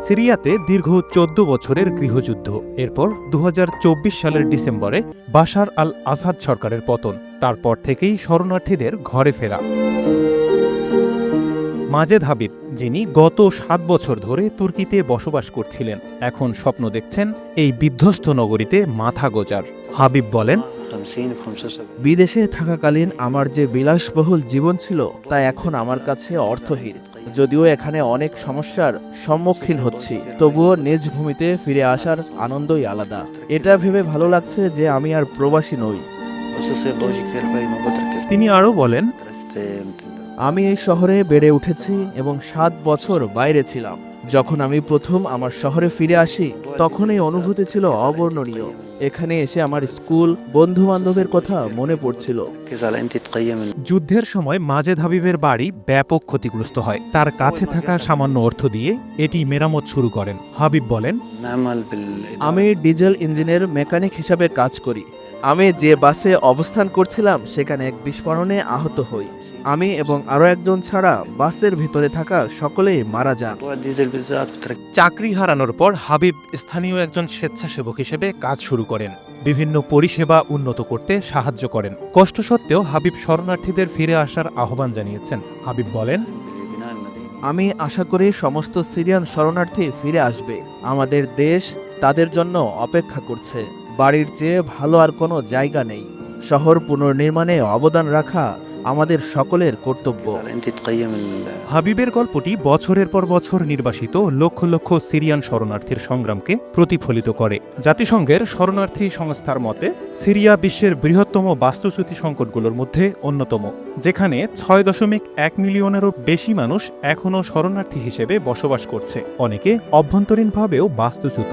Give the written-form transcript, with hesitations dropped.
সিরিয়াতে দীর্ঘ ১৪ বছরের গৃহযুদ্ধ। এরপর ২০২৪ সালের ডিসেম্বরে বাশার আল আসাদ সরকারের পতন। তারপর থেকেই শরণার্থীদের ঘরে ফেরা। মাজেদ হাবিব, যিনি গত ৭ বছর ধরে তুর্কিতে বসবাস করছিলেন, এখন স্বপ্ন দেখছেন এই বিধ্বস্ত নগরীতে মাথা গোঁজার। হাবিব বলেন, বিদেশে থাকাকালীন আমার যে বিলাসবহুল জীবন ছিল তা এখন আমার কাছে অর্থহীন। যদিও এখানে অনেক সমস্যার সম্মুখীন হচ্ছি, তবুও নিজ ভূমিতে ফিরে আসার আনন্দই আলাদা। এটা ভেবে ভালো লাগছে যে আমি আর প্রবাসী নই। তিনি আরও বলেন, আমি এই শহরে বেড়ে উঠেছি এবং ৭ বছর বাইরে ছিলাম। যখন আমি প্রথম আমার শহরে ফিরে আসি তখন এই অনুভূতি ছিল অবর্ণনীয়। এখানে এসে আমার স্কুল, বন্ধু বান্ধবের কথা মনে পড়ছিল। যুদ্ধের সময় মাজেদ হাবিবের বাড়ি ব্যাপক ক্ষতিগ্রস্ত হয়। তার কাছে থাকা সামান্য অর্থ দিয়ে এটি মেরামত শুরু করেন। হাবিব বলেন, আমি ডিজেল ইঞ্জিনের মেকানিক হিসাবে কাজ করি। আমি যে বাসে অবস্থান করছিলাম সেখানে এক বিস্ফোরণে আহত হই। আমি এবং আরও একজন ছাড়া বাসের ভিতরে থাকা সকলেই মারা যান। চাকরি হারানোর পর হাবিব স্থানীয় একজন স্বেচ্ছাসেবক হিসেবে কাজ শুরু করেন। বিভিন্ন পরিষেবা উন্নত করতে সাহায্য করেন। কষ্ট সত্ত্বেও হাবিব শরণার্থীদের ফিরে আসার আহ্বান জানিয়েছেন। হাবিব বলেন, আমি আশা করি সমস্ত সিরিয়ান শরণার্থী ফিরে আসবে। আমাদের দেশ তাদের জন্য অপেক্ষা করছে। বাড়ির চেয়ে ভালো আর কোনো জায়গা নেই। শহর পুনর্নির্মাণে অবদান রাখা আমাদের সকলের কর্তব্য। হাবিবের গল্পটি বছরের পর বছর নির্বাসিত লক্ষ লক্ষ সিরিয়ান শরণার্থীর সংগ্রামকে প্রতিফলিত করে। জাতিসংঘের শরণার্থী সংস্থার মতে সিরিয়া বিশ্বের বৃহত্তম বাস্তুচ্যুতি সংকটগুলোর মধ্যে অন্যতম, যেখানে ৬.১ মিলিয়নেরও বেশি মানুষ এখনও শরণার্থী হিসেবে বসবাস করছে, অনেকে অভ্যন্তরীণভাবেও বাস্তুচ্যুত।